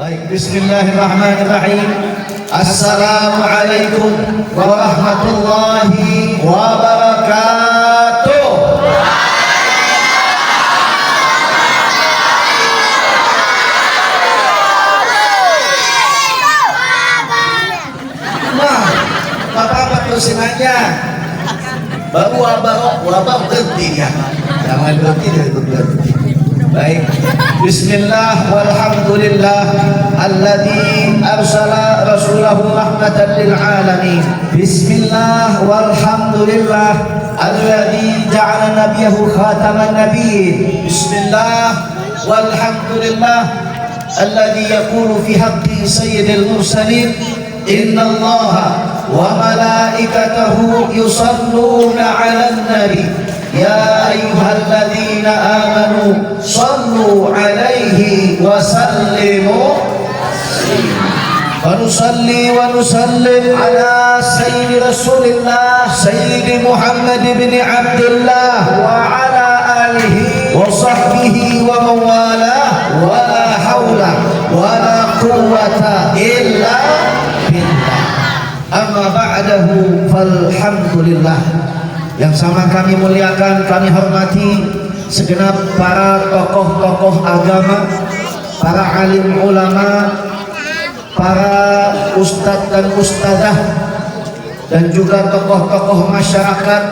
Baik, bismillahirrahmanirrahim. Assalamualaikum warahmatullahi wabarakatuh. Nah, Bapak terusin aja. Baru wabah berhenti ya. Jangan berhenti dari berhenti. Baik. Bismillah walhamdulillah alladzi arsala rasulahu rahmatan lil alamin. Bismillah walhamdulillah alladzi ja'ala nabiyahu khataman nabiyyin. Bismillah walhamdulillah alladzi yaqulu fi haqqi sayyidil mursalin innallaha wa malaikatahu yusalluna 'alan nabi. Ya ayyuhalladzina amanu sallu alaihi wa sallimu wa nusalli wa nusallim ala sayyidi rasulillah sayyidi Muhammad bin Abdullah wa ala alihi wa sahbihi wa mawala wa la hawla wa la quwwata illa billah. Amma ba'dahu falhamdulillah. Yang sama kami muliakan, kami hormati segenap para tokoh-tokoh agama, para alim ulama, para ustadz dan ustadzah, dan juga tokoh-tokoh masyarakat,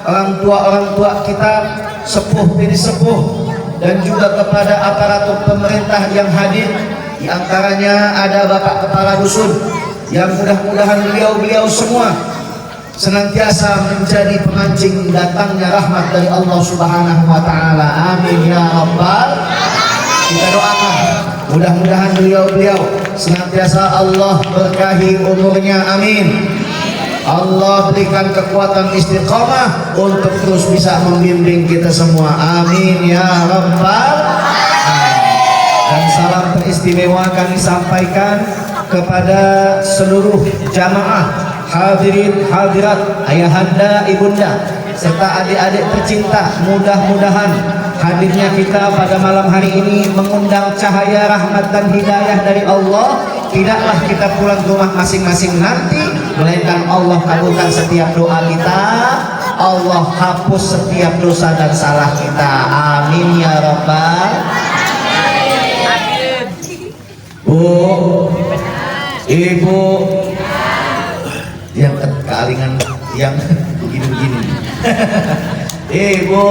orang tua kita, sepuh bini sepuh, dan juga kepada aparatur pemerintah yang hadir. Di antaranya ada Bapak Kepala Dusun, yang mudah-mudahan beliau semua senantiasa menjadi pemancing datangnya rahmat dari Allah Subhanahu wa taala. Amin ya rabbal. Kita doakan mudah-mudahan beliau senantiasa Allah berkahi umurnya. Amin. Allah berikan kekuatan istiqamah untuk terus bisa membimbing kita semua. Amin ya rabbal. Dan salam teristimewa kami sampaikan kepada seluruh jamaah, hadirin hadirat, ayahanda, ibunda, serta adik-adik tercinta. Mudah-mudahan hadirnya kita pada malam hari ini mengundang cahaya rahmat dan hidayah dari Allah. Tidaklah kita pulang ke rumah masing-masing nanti, melainkan Allah kabulkan setiap doa kita, Allah hapus setiap dosa dan salah kita. Amin ya rabbal. Bu, ibu, yang kealingan yang begini-begini. Ibu,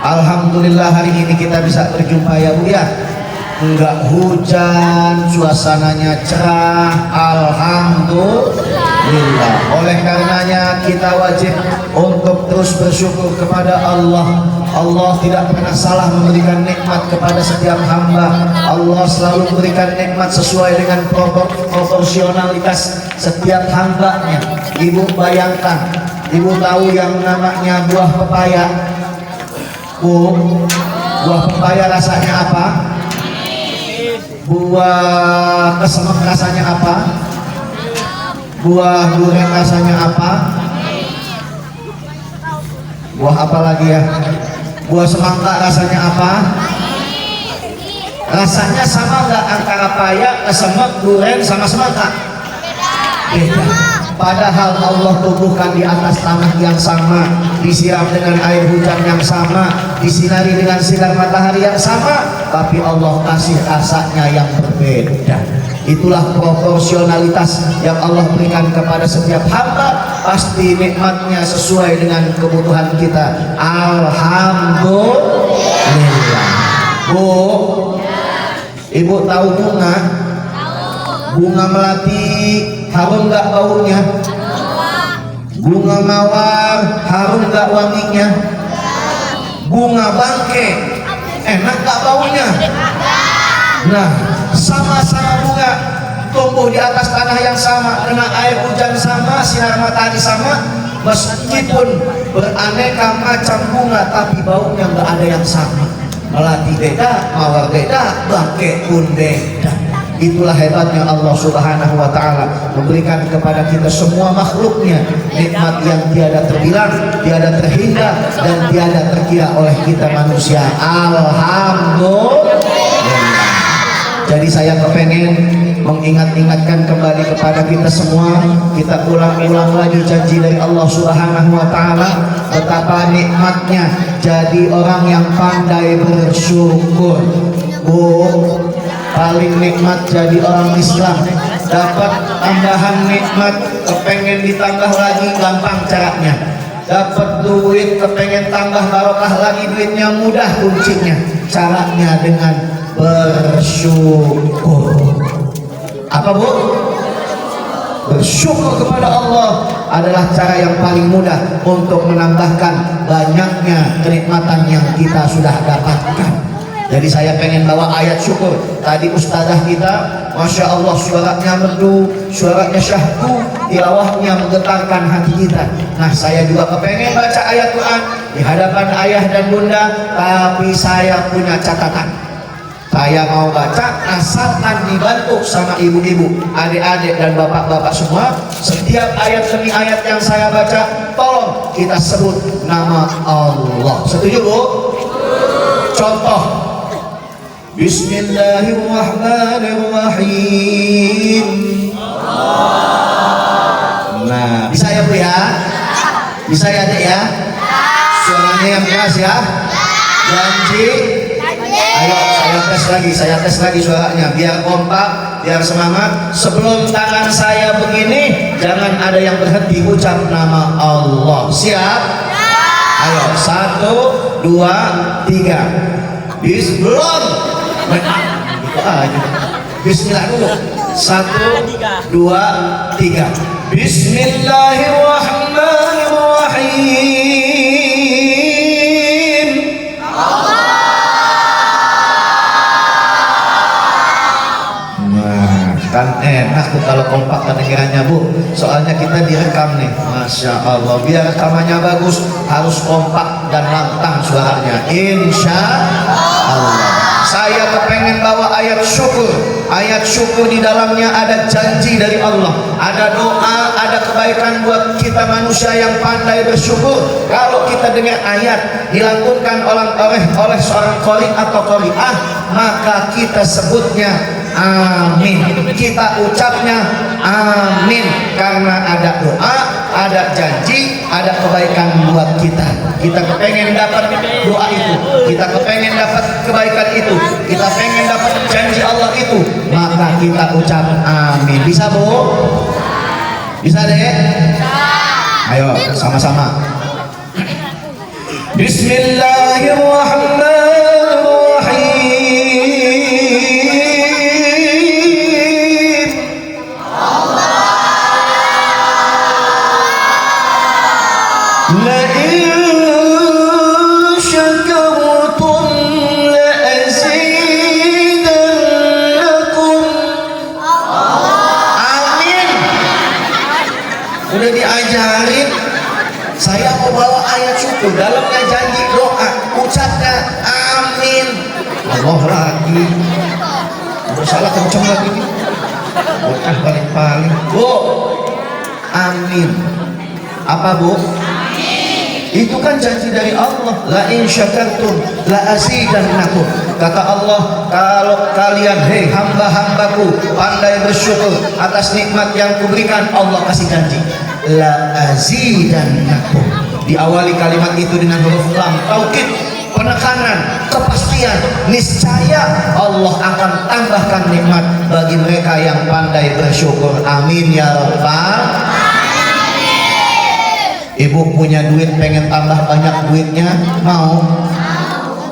alhamdulillah hari ini kita bisa berjumpa ya Bu ya. Enggak hujan, suasananya cerah, alhamdulillah. Oleh karenanya kita wajib untuk terus bersyukur kepada Allah. Allah tidak pernah salah memberikan nikmat kepada setiap hamba. Allah selalu memberikan nikmat sesuai dengan proporsionalitas setiap hambanya. Ibu bayangkan, ibu tahu yang namanya buah pepaya. Bu, buah pepaya rasanya apa? Buah kesemek rasanya apa? Buah durian rasanya apa? Buah apa lagi ya? Buah semangka rasanya apa? Rasanya sama nggak antara paya, kesemek, durian sama semangka? Beda. Padahal Allah tumbuhkan di atas tanah yang sama, disiram dengan air hujan yang sama, disinari dengan sinar matahari yang sama, tapi Allah kasih rasanya yang berbeda. Itulah proporsionalitas yang Allah berikan kepada setiap hamba. Pasti nikmatnya sesuai dengan kebutuhan kita. Alhamdulillah. Bu, ibu tahu bunga? Bunga melati harum nggak baunya? Bunga mawar harum nggak wanginya? Bunga bangke enak nggak baunya? Nah, sama-sama bunga tumbuh di atas tanah yang sama, kena air hujan sama, sinar matahari sama, meskipun beraneka macam bunga tapi baunya nggak ada yang sama. Melati beda, mawar beda, bangke pun beda. Itulah hebatnya Allah Subhanahu wa ta'ala, memberikan kepada kita semua makhluknya nikmat yang tiada terbilang, tiada terhingga, dan tiada terkira oleh kita manusia. Alhamdulillah. Jadi saya kepengen mengingat-ingatkan kembali kepada kita semua, kita ulang-ulang lagi janji dari Allah Subhanahu wa Ta'ala, betapa nikmatnya jadi orang yang pandai bersyukur. Paling nikmat jadi orang Islam, dapat tambahan nikmat, kepengen ditambah lagi, gampang caranya. Dapat duit, kepengen tambah barokah lagi, duitnya mudah kuncinya. Caranya dengan bersyukur. Apa Bu? Bersyukur kepada Allah adalah cara yang paling mudah untuk menambahkan banyaknya kenikmatan yang kita sudah dapatkan. Jadi saya pengen bawa ayat syukur. Tadi ustazah kita, Masya Allah, suaranya merdu, suaranya syahdu, tilawahnya menggetarkan hati kita. Nah, saya juga kepengen baca ayat Quran di hadapan ayah dan bunda, tapi saya punya catatan. Saya mau baca asalkan dibantu sama ibu-ibu, adik-adik dan bapak-bapak semua. Setiap ayat demi ayat yang saya baca, tolong kita sebut nama Allah. Setuju Bu? Contoh, Bismillahirrahmanirrahim. Nah, bisa ya Bu ya? Bisa ya Dek ya? Suaranya yang keras ya? Janji? Ayo saya tes lagi suaranya biar kompak, biar semangat. Sebelum tangan saya begini, jangan ada yang berhenti ucap nama Allah. Siap? Ayo, 1, 2, 3. Bismillah. Bismillah dulu. 1, 2, 3. Bismillahirrahmanirrahim. Nah, kan enak tuh kalau kompak kedengarannya Bu. Soalnya kita direkam nih. Masya Allah, biar rekamannya bagus harus kompak dan lantang suaranya. Insya Allah. Saya kepengen bawa ayat syukur. Ayat syukur di dalamnya ada janji dari Allah, ada doa, ada kebaikan buat kita manusia yang pandai bersyukur. Kalau kita dengar ayat dilantunkan oleh seorang qari atau qari'ah, maka kita sebutnya amin, kita ucapnya amin, karena ada doa, ada janji, ada kebaikan buat kita. Kita kepengen dapat doa itu, kita kepengen dapat kebaikan itu, kita pengen dapat janji Allah itu, maka kita ucap amin. Bisa Bu? Bisa Dek? Ayo sama-sama. Bismillahirrahmanirrahim. La in syakartum la azidannakum. Amin. Udah diajarin. Saya mau bawa ayat syukur, dalamnya janji doa, ucapnya amin. Allah lagi. Salah kenceng lagi. Bocah paling-paling. Bu, amin. Apa Bu? Itu kan janji dari Allah. La in syakartum la azidannakum. Kata Allah, kalau kalian hei hamba-hambaku pandai bersyukur atas nikmat yang kuberikan, Allah kasih janji la azidannakum. Diawali kalimat itu dengan huruf lam, taukid, penekanan, kepastian, niscaya Allah akan tambahkan nikmat bagi mereka yang pandai bersyukur. Amin ya rabbal. Ibu punya duit, pengen tambah banyak duitnya, mau?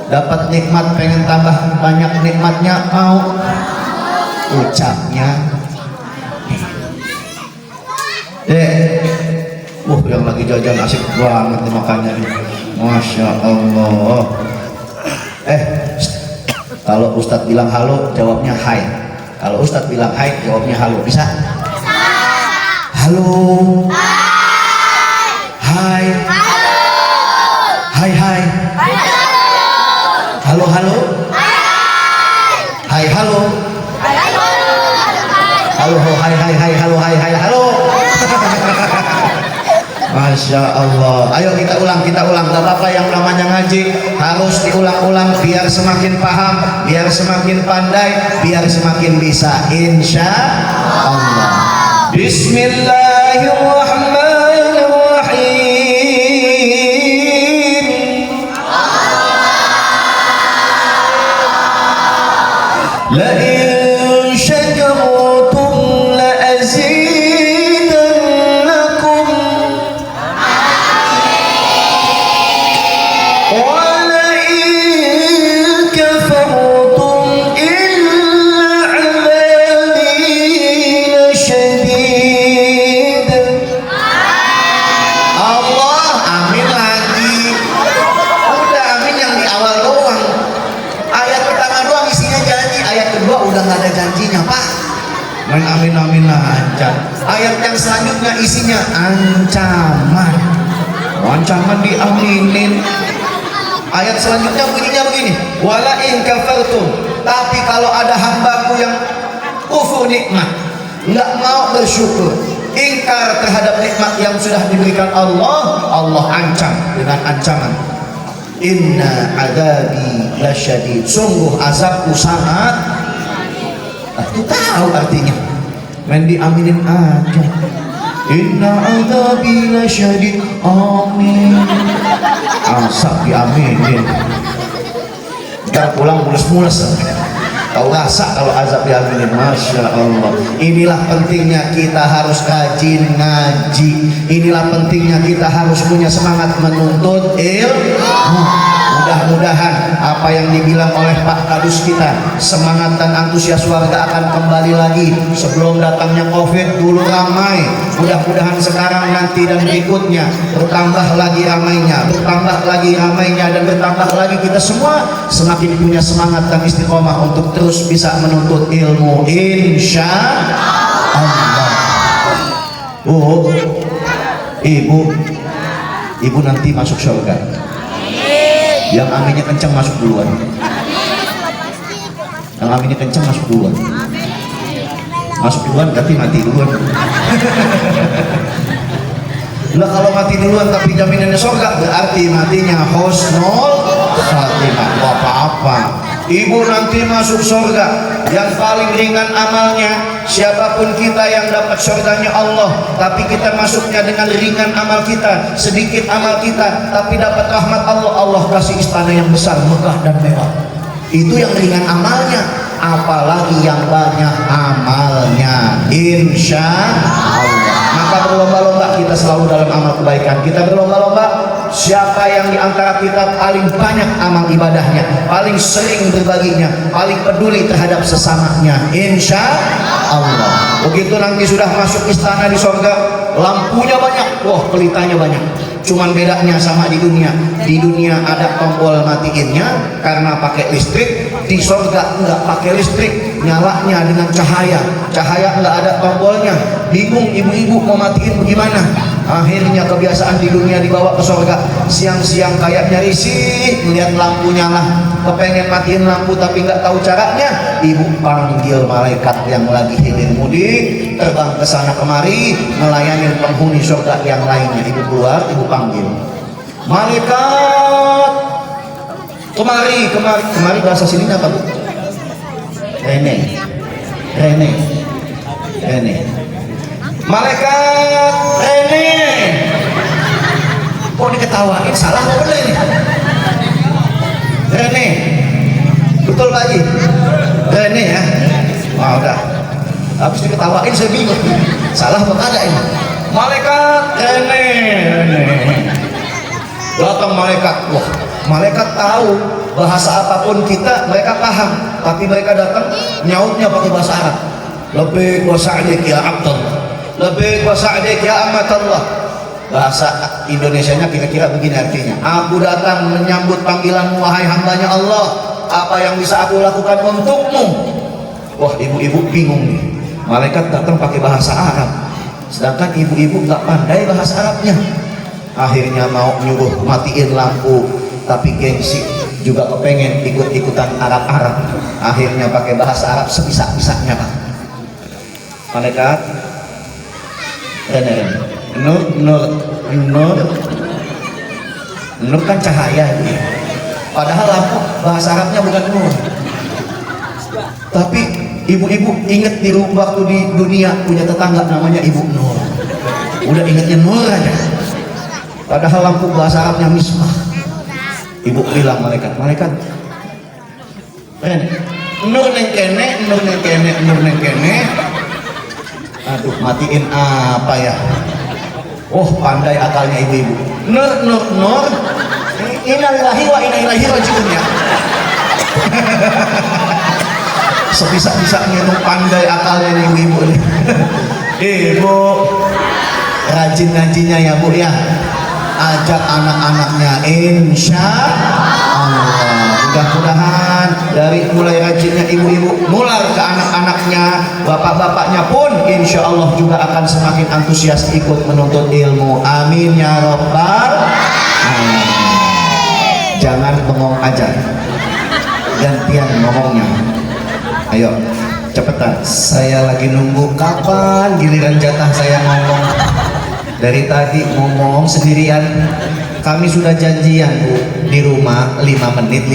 Dapat nikmat, pengen tambah banyak nikmatnya, mau? Ucapnya yang lagi jajan asik banget nih makannya nih. Masya Allah. Kalau Ustadz bilang halo, jawabnya hai. Kalau Ustadz bilang hai, jawabnya halo. Bisa? Halo. Hai. Hai hai. Halo halo. Hai halo. Halo hai hai hai halo hai hai halo. Masya Allah. Ayo kita ulang. Gak apa-apa, yang namanya ngaji harus diulang-ulang biar semakin paham, biar semakin pandai, biar semakin bisa. Insya Allah. Bismillahirrahmanirrahim. La in syakartum la azidannakum wa la in kafartum inna 'adzabi lasyadid. Allah, amin lagi. Udah amin yang di awal doang. Ayat pertama doang isinya janji, ayat kedua udah nggak ada janjinya, Pak. Main amin aja. Ayat yang selanjutnya isinya ancaman. Ancaman diaminin. Ayat selanjutnya bunyinya begini, wala in kafartum, tapi kalau ada hambaku yang kufur nikmat, nggak mau bersyukur, ingkar terhadap nikmat yang sudah diberikan Allah, Allah ancam dengan ancaman. Inna adabi lasyadid, sungguh azabku sangat. Itu tahu artinya, main diaminin aja. Inna adabi lasyadid, amin. Asap diaminin, ntar pulang mules-mules. Tahu rasa kalau azab diaminin. Masya Allah. Inilah pentingnya kita harus rajin ngaji. Inilah pentingnya kita harus punya semangat menuntut ilmu. Mudah-mudahan apa yang dibilang oleh Pak Kadus kita, semangat dan antusias warga akan kembali lagi. Sebelum datangnya COVID dulu ramai, mudah-mudahan sekarang nanti dan berikutnya bertambah lagi ramainya, dan bertambah lagi kita semua semakin punya semangat dan istiqomah untuk terus bisa menuntut ilmu, insya Allah. Oh, ibu nanti masuk surga. Yang aminnya kencang masuk duluan. Yang aminnya kencang masuk duluan. Masuk duluan berarti mati duluan. Lah kalau mati duluan tapi jaminannya surga, berarti matinya husnul khatimah. Apa-apa. Ibu nanti masuk surga yang paling ringan amalnya. Siapapun kita yang dapat surganya Allah, tapi kita masuknya dengan ringan amal kita, sedikit amal kita, tapi dapat rahmat Allah. Allah kasih istana yang besar, megah dan mewah. Itu yang ringan amalnya, apalagi yang banyak amalnya, insya Allah. Maka berlomba-lomba kita selalu dalam amal kebaikan. Kita berlomba-lomba siapa yang diantara kita paling banyak amal ibadahnya, paling sering berbaginya, paling peduli terhadap sesamanya, insya Allah. Begitu nanti sudah masuk istana di surga, lampunya banyak, wah pelitanya banyak. Cuman bedanya sama di dunia. Di dunia ada tombol matiinnya karena pakai listrik. Di surga enggak pakai listrik, nyalanya dengan cahaya. Cahaya enggak ada tombolnya. Bingung ibu-ibu mau matiin bagaimana? Akhirnya kebiasaan di dunia dibawa ke surga. Siang-siang kayaknya risih melihat lampu nyala, kepengen matiin lampu tapi nggak tahu caranya. Ibu panggil malaikat yang lagi hilir mudik, terbang ke sana kemari melayani penghuni surga yang lainnya. Ibu keluar, ibu panggil malaikat, kemari bahasa sini apa Bu? Rene. Malaikat Rene. Kok diketawain, salah apa bener ini? Rene, betul Pak Haji? Rene ya. Wah udah, habis diketawain saya bingung, salah apa ada ini? Malaikat Rene. Datang malaikat, wah malaikat tahu bahasa apapun kita mereka paham, tapi mereka datang nyautnya pakai bahasa Arab. Labbaik wa sa'dik ya Abdullah, labbaik wa sa'dik ya amatallah. Bahasa Indonesianya kira-kira begini artinya, aku datang menyambut panggilanmu wahai hambanya Allah, apa yang bisa aku lakukan untukmu? Wah ibu-ibu bingung nih, malaikat datang pakai bahasa Arab sedangkan ibu-ibu nggak pandai bahasa Arabnya. Akhirnya mau nyuruh matiin lampu, tapi gengsi juga kepengen ikut-ikutan Arab-Arab. Akhirnya pakai bahasa Arab sebisa-bisanya Pak. Malaikat Nur, nur, nur, nur kan cahaya. Padahal lampu bahasa Arabnya bukan nur. Tapi ibu-ibu inget di waktu di dunia punya tetangga namanya Ibu Nur. Udah ingetnya nur aja. Padahal lampu bahasa Arabnya misbah. Ibu bilang malaikat, Ren, nur neng kene, nur neng kene, nur neng kene. Aduh, matiin apa ya? Oh, pandai akalnya ibu-ibu. Nur, nur, nur. Innalillahi wa inna ilaihi raji'un ya. Sebisa-bisanya tuh pandai akalnya nih ibu nih. Ibu rajin ngajinya ya bu ya. Ajak anak-anaknya insya Allah. Mudah-mudahan dari mulai rajinnya ibu-ibu nular ke anak-anaknya, bapak-bapaknya pun insya Allah juga akan semakin antusias ikut menuntut ilmu. Amin ya robbal alamin. Jangan bengong aja, gantian ngomongnya. Ayo cepetan, saya lagi nunggu kapan giliran jatah saya ngomong. Dari tadi ngomong sendirian. Kami sudah janjian bu di rumah 5 menit.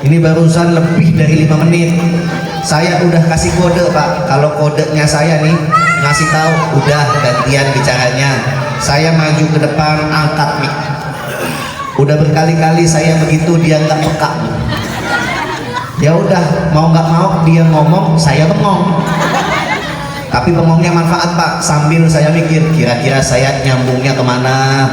Ini barusan lebih dari 5 menit. Saya udah kasih kode pak. Kalau kodenya saya nih ngasih tahu udah gantian bicaranya. Saya maju ke depan angkat mic. Udah berkali-kali saya begitu dia nggak peka. Ya udah mau nggak mau dia ngomong saya bengong. Tapi bengongnya manfaat pak, sambil saya mikir kira-kira saya nyambungnya kemana,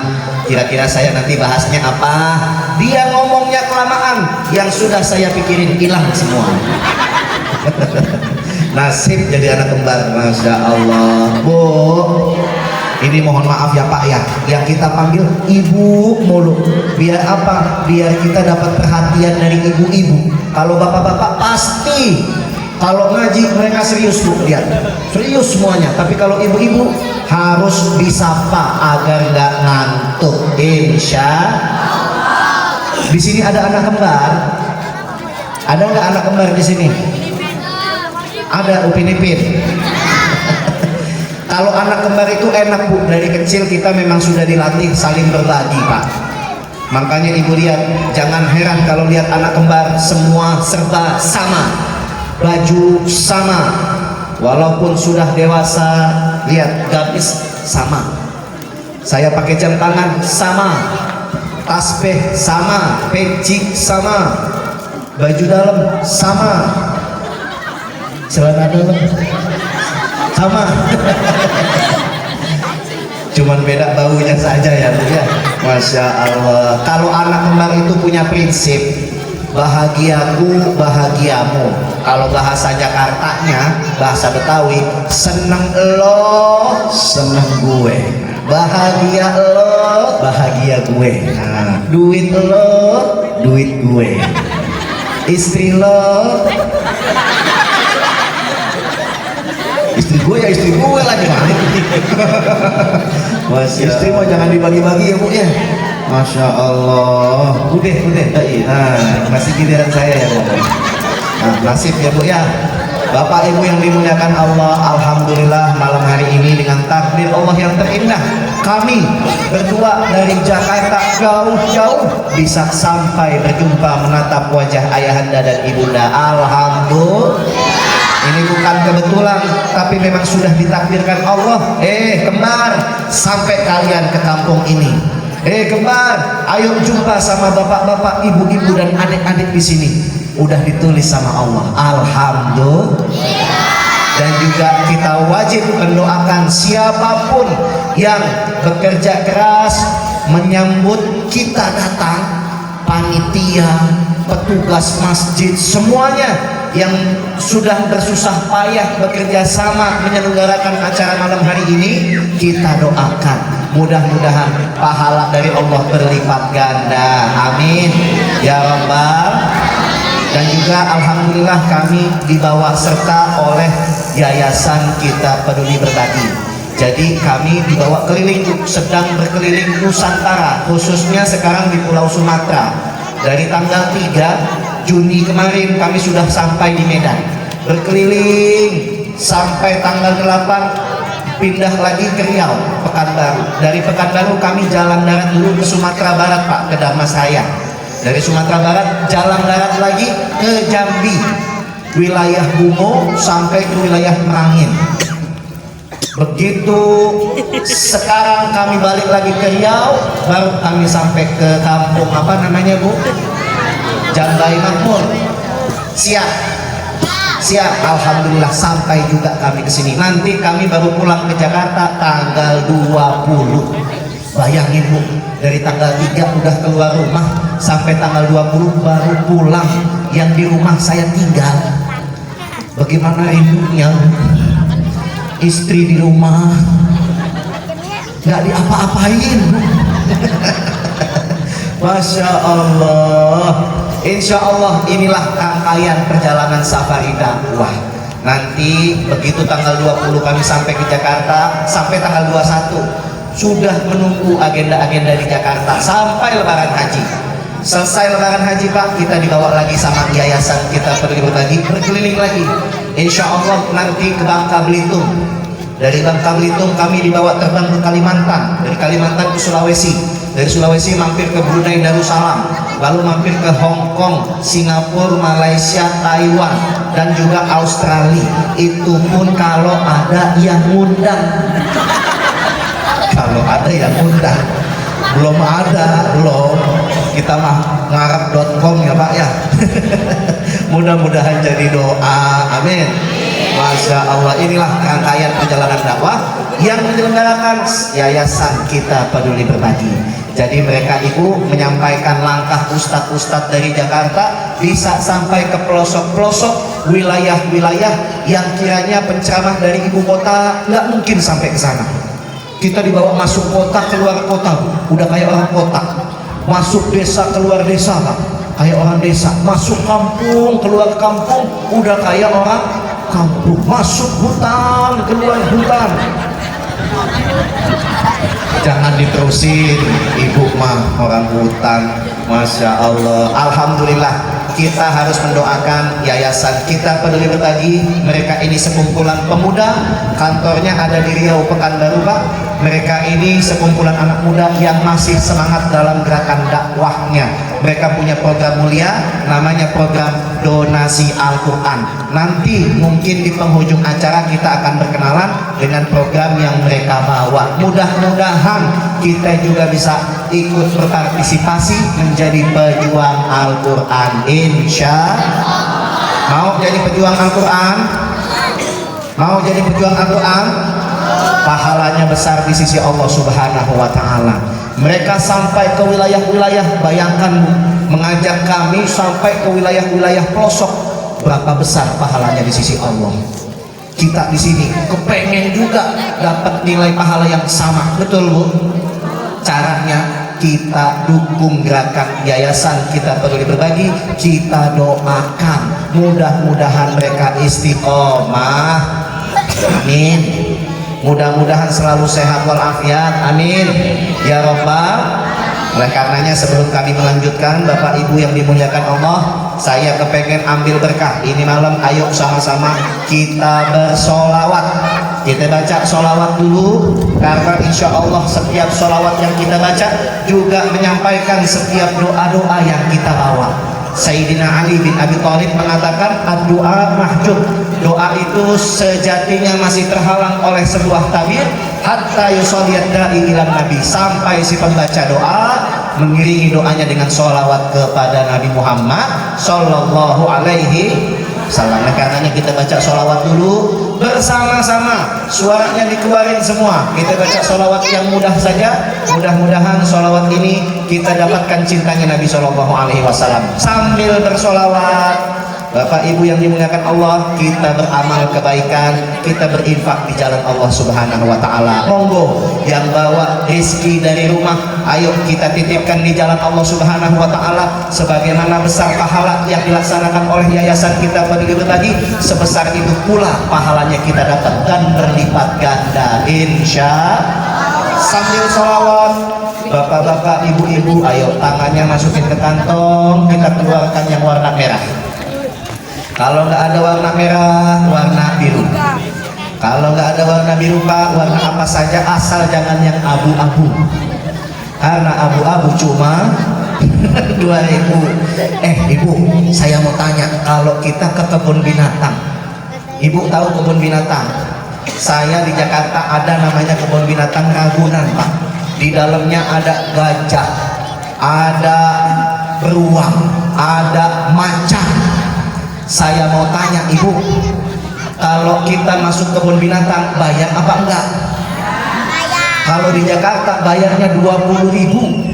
kira-kira saya nanti bahasnya apa. Dia ngomongnya kelamaan, yang sudah saya pikirin hilang semua. Nasib jadi anak kembar, masya Allah. Bu, ini mohon maaf ya pak ya, yang kita panggil ibu mulu. Biar apa? Biar kita dapat perhatian dari ibu-ibu. Kalau bapak-bapak pasti kalau ngaji mereka serius bu, lihat serius semuanya. Tapi kalau ibu-ibu harus disapa agar nggak ngantuk. Insya Allah. Di sini ada anak kembar. Ada nggak anak kembar di sini? Ada, Upin Ipin. Kalau anak kembar itu enak bu, dari kecil kita memang sudah dilatih saling berbagi pak. Makanya ibu lihat, jangan heran kalau lihat anak kembar semua serba sama, baju sama, walaupun sudah dewasa, lihat gamis sama. Saya pakai jam tangan sama, tasbih sama, peci sama, baju dalam sama, celana dalam sama. Cuman beda baunya saja ya bu ya. Masya Allah. Kalau anak kembar itu punya prinsip, bahagiaku bahagiamu. Kalau bahasa Jakartanya, bahasa Betawi, seneng lo seneng gue, bahagia lo bahagia gue, nah, duit lo duit gue, istri lo istri gue ya istri gue lagi. Istri mau jangan dibagi-bagi ya bu ya. Masya Allah. Udah nah, masih giliran saya ya bu. Nah, nasib ya bu ya. Bapak ibu yang dimuliakan Allah, alhamdulillah malam hari ini dengan takdir Allah yang terindah, kami berdua dari Jakarta jauh-jauh bisa sampai berjumpa menatap wajah ayahanda dan ibunda. Alhamdulillah. Ini bukan kebetulan, tapi memang sudah ditakdirkan Allah. Kembar, sampai kalian ke kampung ini. Kembar, ayo jumpa sama bapak-bapak, ibu-ibu dan adik-adik di sini. Udah ditulis sama Allah. Alhamdulillah. Dan juga kita wajib mendoakan siapapun yang bekerja keras menyambut kita datang, panitia, petugas masjid, semuanya yang sudah bersusah payah bekerja sama menyelenggarakan acara malam hari ini, kita doakan mudah-mudahan pahala dari Allah berlipat ganda. Amin ya rabbal. Dan juga alhamdulillah kami dibawa serta oleh Yayasan Kita Peduli Berbagi. Jadi kami dibawa keliling, sedang berkeliling Nusantara, khususnya sekarang di Pulau Sumatera. Dari tanggal 3 Juni kemarin kami sudah sampai di Medan, berkeliling sampai tanggal 8 pindah lagi ke Riau, Pekanbaru. Dari Pekanbaru kami jalan darat dulu ke Sumatera Barat Pak, ke Dharmasraya. Dari Sumatera Barat jalan darat lagi ke Jambi, wilayah Bungo sampai ke wilayah Merangin. Begitu sekarang kami balik lagi ke Riau, baru kami sampai ke kampung apa namanya Bu? Jambai Makmur. Siap, alhamdulillah sampai juga kami ke sini. Nanti kami baru pulang ke Jakarta tanggal 20. Bayangin Bu, dari tanggal 3 udah keluar rumah sampai tanggal 20 baru pulang. Yang di rumah saya tinggal. Bagaimana rindunya? Istri di rumah nggak diapa-apain. Masya Allah. Insya Allah inilah rangkaian perjalanan safari dakwah. Nanti begitu tanggal 20 kami sampai ke Jakarta, sampai tanggal 21 sudah menunggu agenda-agenda di Jakarta sampai Lebaran Haji. Selesai Lebaran Haji Pak, kita dibawa lagi sama yayasan kita pergi berbagi, berkeliling lagi. Insya Allah nanti ke Bangka Belitung. Dari Bangka Belitung kami dibawa terbang ke Kalimantan, dari Kalimantan ke Sulawesi, dari Sulawesi mampir ke Brunei Darussalam, lalu mampir ke Hong Kong, Singapura, Malaysia, Taiwan, dan juga Australia. Itu pun kalau ada yang ngundang. Kalau ada yang ngundang, belum ada, belum. Kita mah ngarep.com ya Pak ya. Mudah-mudahan jadi doa, amin. Masya Allah, inilah rangkaian perjalanan dakwah yang menyelenggarakan yayasan kita Peduli Berbagi. Jadi mereka Ibu menyampaikan langkah ustadz-ustadz dari Jakarta bisa sampai ke pelosok-pelosok wilayah-wilayah yang kiranya penceramah dari ibu kota nggak mungkin sampai ke sana. Kita dibawa masuk kota, keluar kota, udah kayak orang kota. Masuk desa, keluar desa, Pak, kayak orang desa. Masuk kampung, keluar kampung, udah kayak orang kampung. Masuk hutan, keluar hutan. Jangan diterusin, ibu mah orang hutan. Masya Allah. Alhamdulillah, kita harus mendoakan yayasan kita Peduli Berbagi. Mereka ini sekumpulan pemuda, kantornya ada di Riau Pekanbaru Pak. Mereka ini sekumpulan anak muda yang masih semangat dalam gerakan dakwahnya. Mereka punya program mulia, namanya program donasi Al-Quran. Nanti mungkin di penghujung acara kita akan berkenalan dengan program yang mereka bawa. Mudah-mudahan kita juga bisa ikut berpartisipasi menjadi pejuang Al-Quran. Insya mau jadi pejuang Al-Quran? Mau jadi pejuang Al-Quran? Pahalanya besar di sisi Allah Subhanahu wa Ta'ala. Mereka sampai ke wilayah-wilayah, bayangkan Bu, mengajak kami sampai ke wilayah-wilayah pelosok, berapa besar pahalanya di sisi Allah. Kita di sini kepengen juga dapat nilai pahala yang sama, betul Bu? Caranya kita dukung gerakan yayasan kita Peduli Berbagi, kita doakan mudah-mudahan mereka istiqomah, amin. Mudah-mudahan selalu sehat walafiat, amin ya Rabbal. Oleh karenanya sebelum kami melanjutkan, Bapak Ibu yang dimuliakan Allah, saya kepengen ambil berkah ini malam. Ayo sama-sama kita bersolawat. Kita baca solawat dulu, karena insya Allah setiap solawat yang kita baca juga menyampaikan setiap doa-doa yang kita bawa. Sayyidina Ali bin Abi Thalib mengatakan, ad-doa mahjub, doa itu sejatinya masih terhalang oleh sebuah tabir, hatta yusalliyad da'i ilan nabi, sampai si pembaca doa mengiringi doanya dengan sholawat kepada Nabi Muhammad sallallahu alaihi wasallam. Karenanya kita baca sholawat dulu bersama-sama, suaranya dikeluarin semua. Kita baca sholawat yang mudah saja, mudah-mudahan sholawat ini kita dapatkan cintanya Nabi Shallallahu Alaihi Wasallam. Sambil bersolawat, Bapak Ibu yang dimuliakan Allah, kita beramal kebaikan, kita berinfak di jalan Allah Subhanahu Wa Taala. Monggo yang bawa rezeki dari rumah, ayo kita titipkan di jalan Allah Subhanahu Wa Taala. Sebagaimana besar pahala yang dilaksanakan oleh yayasan kita Peduli Berbagi, sebesar itu pula pahalanya kita dapat dan berlipat ganda, insya. Sambil sholawat, bapak-bapak, ibu-ibu, ayo tangannya masukin ke kantong, kita keluarkan yang warna merah. Kalau nggak ada warna merah, warna biru. Kalau nggak ada warna biru Pak, warna apa saja asal jangan yang abu-abu. Karena abu-abu cuma 2.000. Ibu, saya mau tanya, kalau kita ke kebun binatang, Ibu tahu kebun binatang? Saya di Jakarta ada namanya kebun binatang Ragunan Pak. Di dalamnya ada gajah, ada beruang, ada macan. Saya mau tanya Ibu, kalau kita masuk kebun binatang bayar apa enggak? Kalau di Jakarta bayarnya 20.000.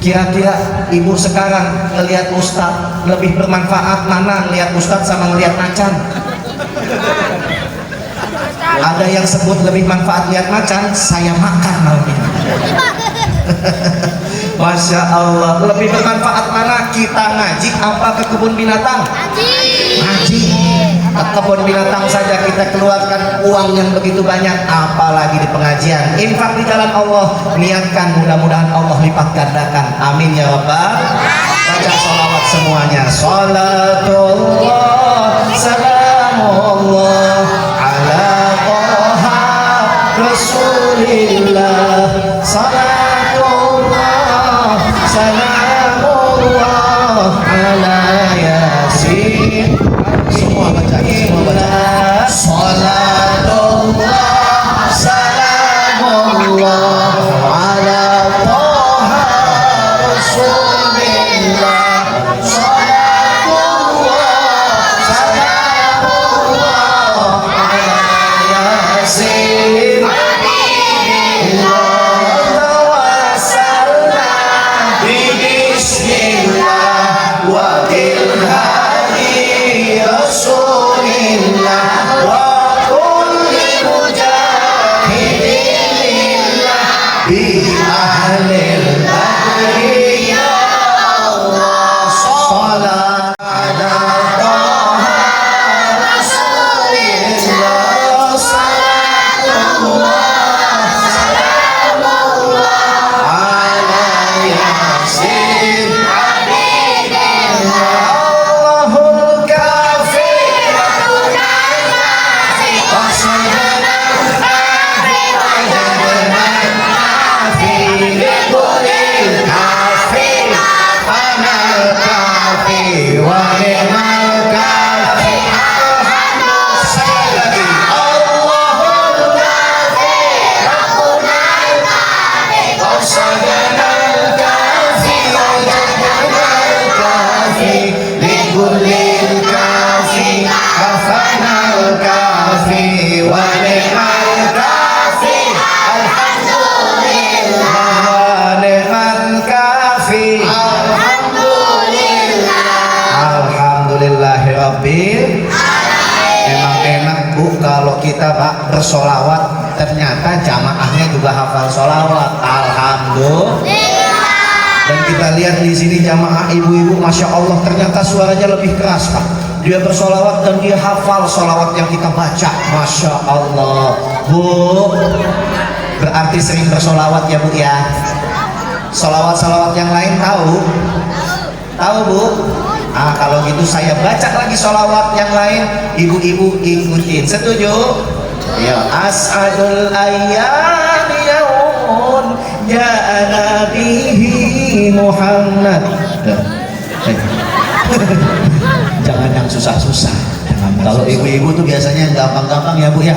Kira-kira Ibu sekarang ngelihat Ustadz lebih bermanfaat mana, ngelihat Ustadz sama ngelihat macan? Ada yang sebut lebih manfaat lihat macan, saya makan malam ini. Masya Allah, lebih bermanfaat mana kita ngaji apa ke kebun binatang? Ngaji. Ke kebun binatang saja kita keluarkan uang yang begitu banyak, apalagi di pengajian. Infak di jalan Allah, niatkan, mudah-mudahan Allah lipat gandakan. Amin ya Rabbal. Baca sholawat semuanya. Salatullah salamullah ala Toha Rasulillah. Salatullah salamullah ala Yasin. Semua baca, semua baca. Salatullah salamullah ala Toha Rasulillah. Salatullah salamullah ala Yasin. Tawassalna bismillah wa bilhadi Rasulillah wa kulli mujahidin lillah bi ahlil badri ya Allah. Salat ala Toha Rasulillah. Salatullah salamullah ala Yasin Habibillah. Allahul kafi Rasulana kafi wajadana kafi likulil kafi fanal kafi wa ni'mal kafi. Sekali lagi, Allahul kafi Rasulana kafi wajadana kafi likulil kafi fanal kafi wa ni'mal kafi. Alhamdulillah wa ni'mal kafi. Alhamdulillahirabbil. Emang enak Bu kalau kita Pak bersolawat, ternyata jamaahnya juga hafal solawat. Alhamdulillah. Dan kita lihat di sini jamaah ibu-ibu, masya Allah, ternyata suaranya lebih keras Pak. Dia bersolawat dan dia hafal solawat yang kita baca. Masya Allah. Bu, berarti sering bersolawat ya Bu ya. Solawat-solawat yang lain tahu? Tahu Bu? Ah, kalau gitu saya baca lagi solawat yang lain, ibu-ibu ikutin. Setuju? Ya, as'adul ayyam yaumun ja'a nabihi Muhammad. Jangan yang susah-susah. Kalau ibu-ibu tuh biasanya yang gampang-gampang ya Bu ya.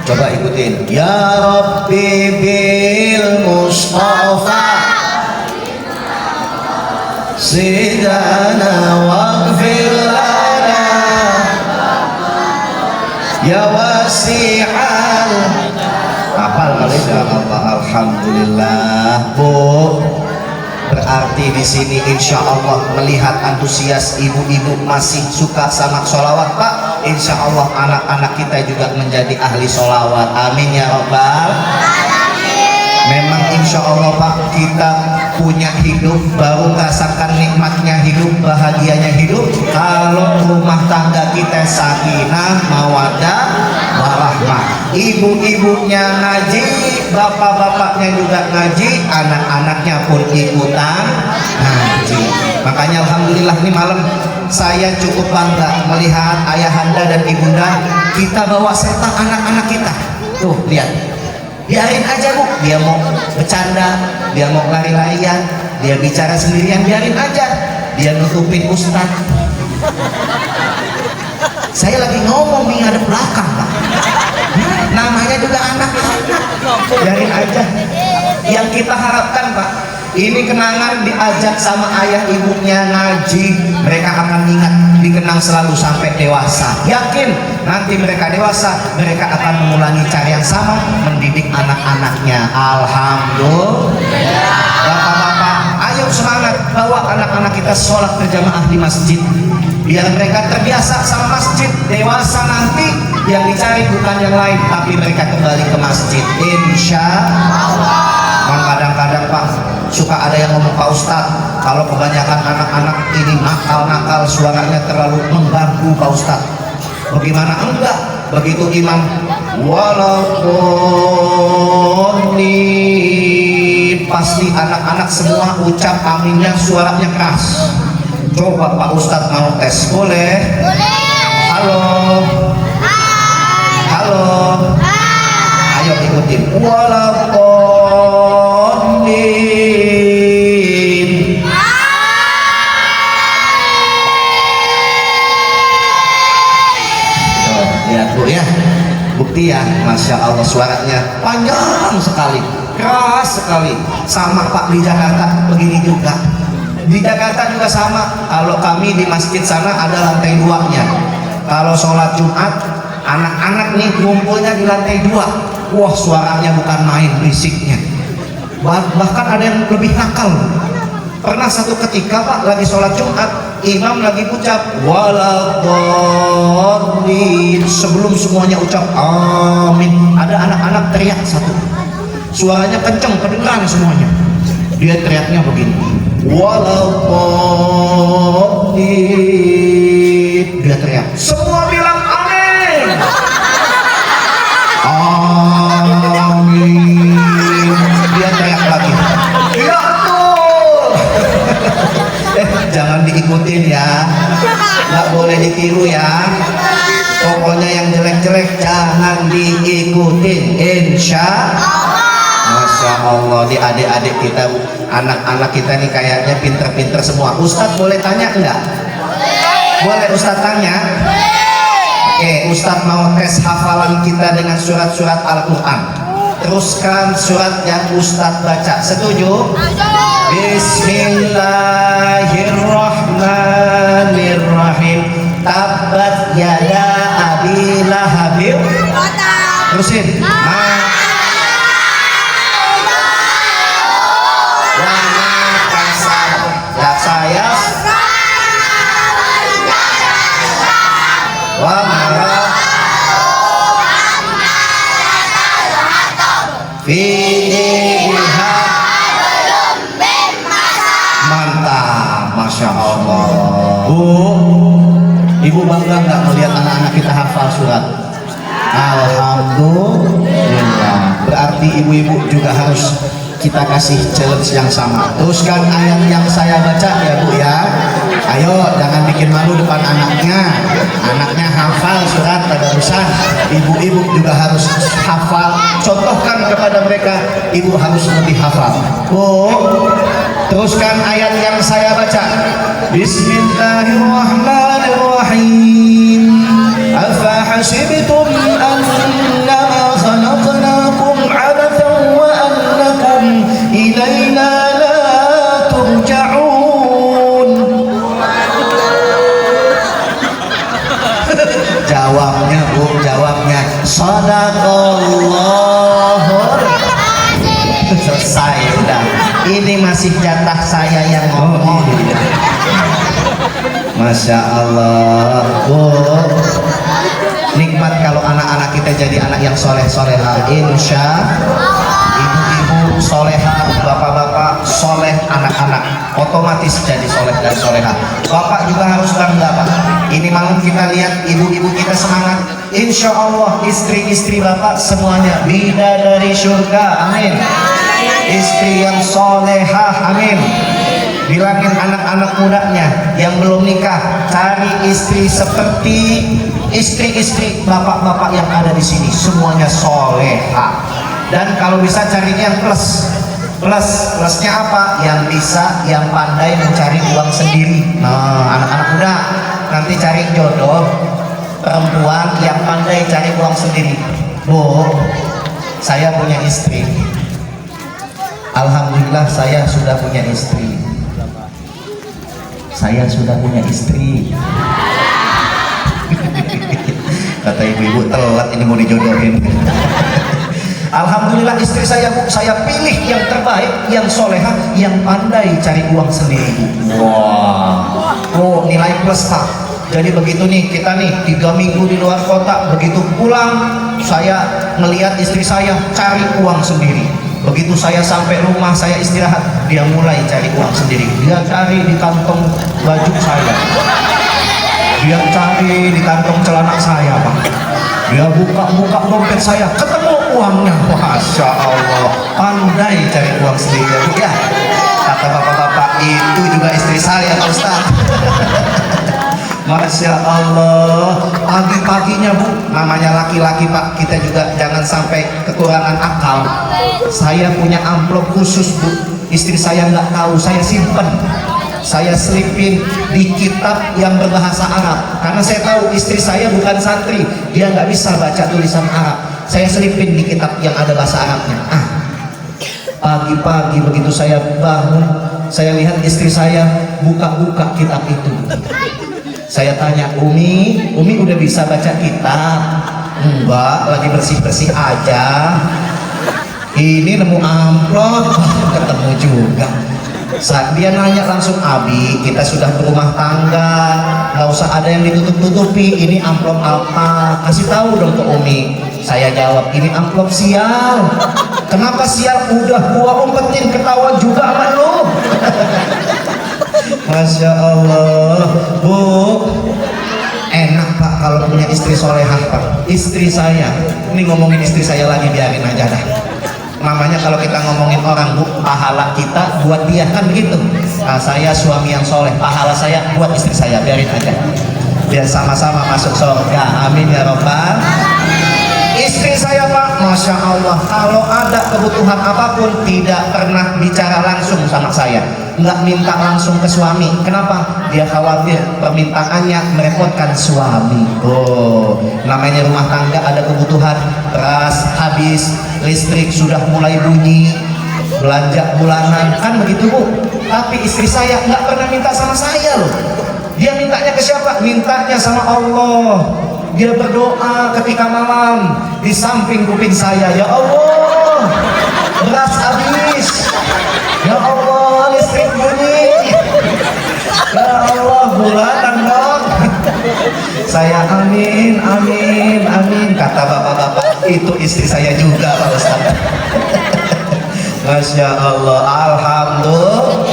Coba ikutin. Ya Rabbi bil Mustafa Sidana waghfir lana ya wasi'al. Hafal kali ya Allah. Alhamdulillah Bu. Berarti di sini insya Allah melihat antusias ibu-ibu masih suka sama sholawat Pak. Insya Allah anak-anak kita juga menjadi ahli sholawat. Amin ya Rabbal. Memang insya Allah Pak, kita punya hidup baru merasakan nikmatnya hidup, bahagianya hidup kalau rumah tangga kita sakinah, mawaddah, warahmah. ibu-ibunya ngaji, bapak-bapaknya juga ngaji, anak-anaknya pun ikutan ngaji. Makanya alhamdulillah nih malam saya cukup bangga melihat ayahanda dan ibunda kita bawa serta anak-anak kita. Tuh lihat, biarin aja bu, dia mau bercanda, dia mau lari-larian, dia bicara sendirian, biarin aja, dia nutupin ustaz. Saya lagi ngomong di ngadep belakang pak, namanya juga anak-anak, biarin aja. Yang kita harapkan pak, ini kenangan diajak sama ayah ibunya ngaji, mereka akan ingat, dikenang selalu sampai dewasa. Yakin nanti mereka dewasa, mereka akan mengulangi cara yang sama, mendidik anak-anaknya. Alhamdulillah. Bapak-bapak, ayo semangat, bawa anak-anak kita sholat berjamaah di masjid, biar mereka terbiasa sama masjid. Dewasa nanti yang dicari bukan yang lain, tapi mereka kembali ke masjid, insya Allah. Kadang-kadang pak suka ada yang ngomong, Pak Ustadz, kalau kebanyakan anak-anak ini nakal-nakal, suaranya terlalu mengganggu Pak Ustadz. Bagaimana? Enggak, begitu imam walaupun pasti anak-anak semua ucap aminnya suaranya keras. Coba Pak Ustadz mau tes, boleh? Boleh. Halo. Hai. Halo. Hai. Ayo ikutin. Walaupun lihat bu ya, bukti ya, Masya Allah suaranya panjang sekali, keras sekali. Sama Pak di Jakarta begini juga, di Jakarta juga sama. Kalau kami di masjid sana ada lantai 2-nya, kalau sholat Jumat anak-anak nih ngumpulnya di lantai 2. Wah suaranya bukan main berisiknya, bahkan ada yang lebih nakal. Pernah satu ketika pak lagi sholat Jumat, imam lagi ucap waladhdallin, sebelum semuanya ucap amin, ada anak-anak teriak satu, suaranya kenceng kedengaran semuanya. Dia teriaknya begini, waladhdallin, dia teriak, semua bilang amin. Amin. Dia teriak lagi, ya betul. Jangan diikutin ya, nggak boleh ditiru ya. Pokoknya yang jelek-jelek jangan diikutin, insya Allah. Masya Allah, di adik-adik kita, anak-anak kita nih kayaknya pinter-pinter semua. Ustadz boleh tanya enggak? Boleh Ustadz tanya? Oke, Ustadz mau tes hafalan kita dengan surat-surat Al-Quran. Teruskan surat yang Ustadz baca, setuju? Bismillahirrahmanirrahim. Tabbat yada abi lahabin. Terusin. Saya mantap, Masya Allah. Bu, ibu bangga nggak melihat anak-anak kita hafal surat? Alhamdulillah. Berarti ibu-ibu juga harus kita kasih challenge yang sama. Teruskan ayat yang saya baca ya bu ya. Ayo jangan bikin malu depan anaknya. Anaknya hafal surat tadarusan, ibu-ibu juga harus hafal. Contohkan kepada mereka, ibu harus lebih hafal. Bu, teruskan ayat yang saya baca. Bismillahirrahmanirrahim. Afa hasibtum annama khalaqnakum abathan wa annakum ilaina la turja'un. Jawabnya bu, jawabnya Sadaqallahul. Selesai udah. Ini masih jatah saya yang ngomong. Masya Allah. Bu, nikmat kalau anak-anak kita menjadi anak yang soleh-soleha, insya ibu-ibu soleha, bapak-bapak soleh, anak-anak otomatis jadi soleh dan soleha. Bapak juga harus bangga Pak. Ini malam kita lihat ibu-ibu kita semangat. Insya Allah istri-istri bapak semuanya bidadari surga, amin. Istri yang soleha, amin. Bilangin anak-anak mudanya yang belum nikah, cari istri seperti istri-istri bapak-bapak yang ada di sini, semuanya soleha. Dan kalau bisa carinya yang plusnya apa? Yang bisa, yang pandai mencari uang sendiri. Nah, anak-anak muda nanti cari jodoh perempuan yang pandai cari uang sendiri. Bu, saya punya istri. Alhamdulillah saya sudah punya istri. Saya sudah punya istri. Kata ibu-ibu telat ini mau dijodohin. Alhamdulillah istri saya Bu, saya pilih yang terbaik, yang soleha, yang pandai cari uang sendiri. Wah, oh nilai plus Pak. Jadi begitu nih kita nih 3 minggu di luar kota, begitu pulang saya melihat istri saya cari uang sendiri. Begitu saya sampai rumah, saya istirahat, dia mulai cari uang sendiri. Dia cari di kantong baju saya, dia cari di kantong celana saya Pak. Dia buka-buka dompet saya, ketemu uangnya. Masya Allah, pandai cari uang sendiri ya Bu ya. Kata bapak-bapak, itu juga istri saya Pak Ustaz. Masya Allah, pagi-paginya Bu, namanya laki-laki Pak, kita juga jangan sampai kekurangan akal. Saya punya amplop khusus Bu, istri saya nggak tahu, saya simpen, saya selipin di kitab yang berbahasa Arab, karena saya tahu istri saya bukan santri, dia nggak bisa baca tulisan Arab. Saya selipin di kitab yang ada bahasa Arabnya. Pagi-pagi begitu saya bangun, saya lihat istri saya buka-buka kitab itu. Saya tanya, Umi udah bisa baca kitab? Enggak, lagi bersih-bersih aja. Ini nemu amplop, ketemu juga. Saat dia nanya langsung, Abi, kita sudah berumah tangga, nggak usah ada yang ditutup-tutupi. Ini amplop apa? Kasih tahu dong ke Umi. Saya jawab, ini amplop sial. Kenapa sial? Udah gua umpetin, ketawa juga sama lu. Masya Allah, Bu, enak Pak kalau punya istri solehah Pak. Istri saya, ini ngomongin istri saya lagi, biarin aja dah. Namanya kalau kita ngomongin orang Bu, pahala kita buat dia kan begitu. Nah, saya suami yang soleh, pahala saya buat istri saya, biarin aja. Biar sama-sama masuk surga, amin ya robbal. Istri saya Pak, Masya Allah, kalau ada kebutuhan apapun tidak pernah bicara langsung sama saya, nggak minta langsung ke suami. Kenapa? Dia khawatir permintaannya merepotkan suami. Oh, namanya rumah tangga, ada kebutuhan, beras habis, listrik sudah mulai bunyi, belanja bulanan, kan begitu Bu. Tapi istri saya nggak pernah minta sama saya loh. Dia mintanya ke siapa? Mintanya sama Allah. Dia berdoa ketika malam di samping kuping saya, ya Allah, beras habis, ya Allah, listrik bunyi, ya Allah, bulanan dong. Saya amin, amin, amin. Kata bapak-bapak, itu istri saya juga Pak Ustaz. Masya Allah, alhamdulillah.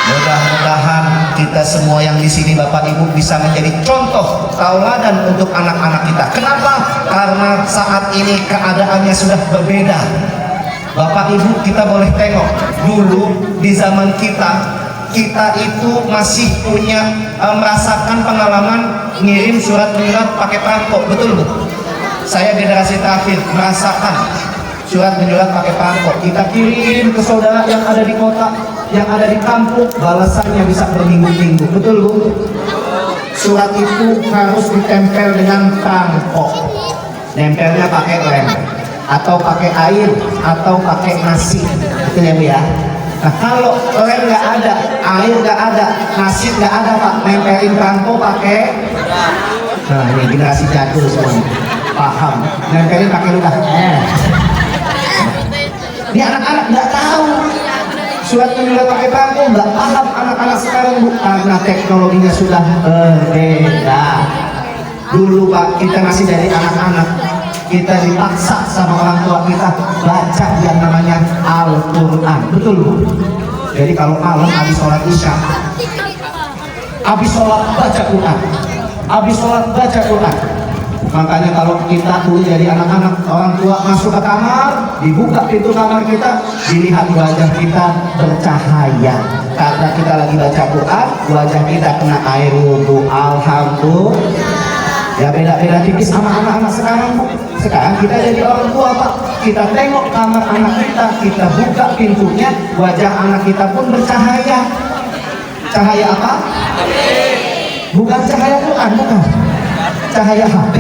Mudah-mudahan kita semua yang di sini Bapak Ibu bisa menjadi contoh tauladan untuk anak-anak kita. Kenapa? Karena saat ini keadaannya sudah berbeda. Bapak Ibu, kita boleh tengok dulu di zaman kita itu masih punya merasakan pengalaman ngirim surat menyurat pakai perangko, betul Bu? Saya generasi terakhir merasakan surat menyurat pakai perangko. Kita kirim ke saudara yang ada di kota, yang ada di kampung, balasannya bisa berminggu-minggu, betul Bu? Surat itu harus ditempel dengan perangko, nempelnya pakai lem atau pakai air atau pakai nasi, betul ya Bu ya? Nah kalau lem nggak ada, air nggak ada, nasi nggak ada Pak, nempelin perangko pakai, nah ini generasi jadul semua paham, nempelin pakai ludah. Ini anak-anak nggak tahu surat menyurat pakai perangko, nggak paham anak-anak sekarang Bu, karena teknologinya sudah berbeda. Dulu Pak, kita masih dari anak-anak kita dipaksa sama orang tua kita baca yang namanya Al-Quran, betul Bu? Jadi kalau malam habis sholat isya, habis sholat baca Quran, habis sholat baca Quran. Makanya kalau kita tuh jadi anak-anak, orang tua masuk ke kamar, dibuka pintu kamar kita, dilihat wajah kita bercahaya karena kita lagi baca Quran, wajah kita kena air wudhu. Alhamdulillah. Ya beda-beda tipis sama anak-anak sekarang Bu. Sekarang kita jadi orang tua Pak, kita tengok kamar anak kita buka pintunya, wajah anak kita pun bercahaya. Cahaya apa? Bukan cahaya Quran, bukan. Cahaya HP.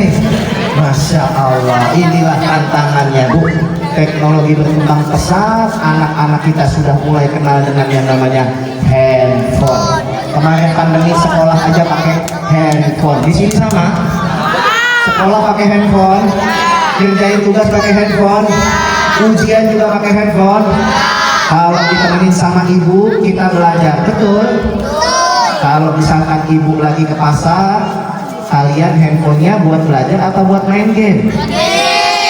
Masya Allah, inilah tantangannya Bu. Teknologi berkembang pesat, anak-anak kita sudah mulai kenal dengan yang namanya handphone. Kemarin pandemi sekolah aja pakai handphone. Di sini sama? Sekolah pakai handphone, kerjain tugas pakai handphone, ujian juga pakai handphone. Kalau ditemenin sama ibu, kita belajar, betul? Kalau misalkan ibu lagi ke pasar, kalian handphonenya buat belajar atau buat main game?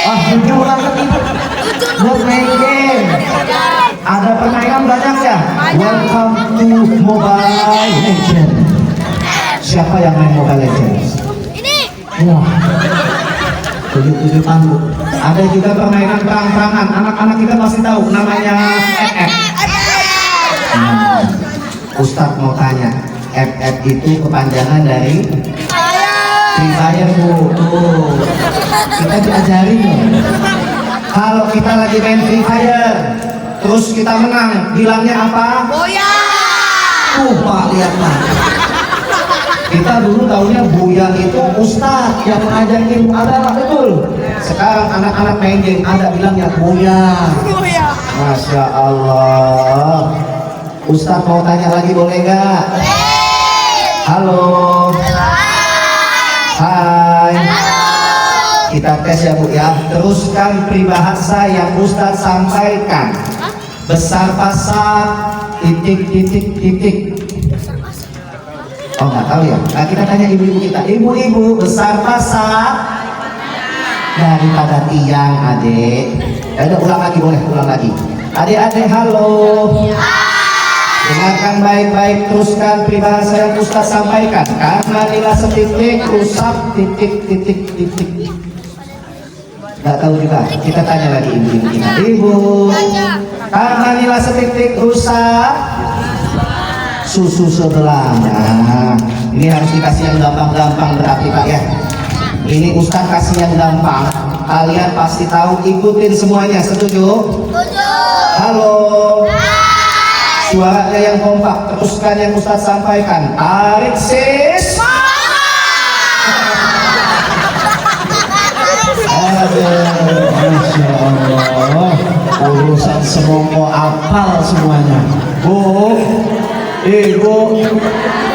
Wah, jujur banget ibu, buat main game. Ada permainan banyak ya. Welcome to Mobile Legends. Siapa yang main Mobile Legends? Wah, tunjuk-tunjukan Bu. Ada juga permainan perang-perangan. Anak-anak kita pasti tahu namanya FF. Ustadz mau tanya, FF itu kepanjangan dari Free Fire Bu. Tuh, kita diajarin loh. Kalau kita lagi main Free Fire, terus kita menang, bilangnya apa? Boya. Pak, lihat Pak. Kita dulu tahunya Buya itu Ustadz yang mengajarin agama, betul. Sekarang anak-anak main game ada bilangnya Buya. Masya Allah. Ustadz mau tanya lagi boleh nggak? Halo. Hai. Kita tes ya Bu ya. Teruskan peribahasa yang Ustadz sampaikan. Besar pasar titik. Oh nggak tahu ya. Nah, kita tanya ibu-ibu kita. Ibu-ibu, besar pasar daripada tiang, adik. Ya udah, ulang lagi boleh, ulang lagi. Adik-adik halo. Dengarkan baik-baik, teruskan peribahasa yang Ustaz sampaikan. Karena nilai setitik rusak titik. Nggak tahu juga. Kita tanya lagi ibu-ibu kita. Ibu, karena nilai setitik rusak susu sebelah. Nah, ini harus dikasih yang gampang-gampang berarti Pak ya. Ini Ustaz kasih yang gampang. Kalian pasti tahu, ikutin semuanya. Setuju? Halo. Suaranya yang kompak. Teruskan yang Ustaz sampaikan. Tarik sis. Aduh, Masya Allah. Urusan semongko apal semuanya. Bu, Ibu,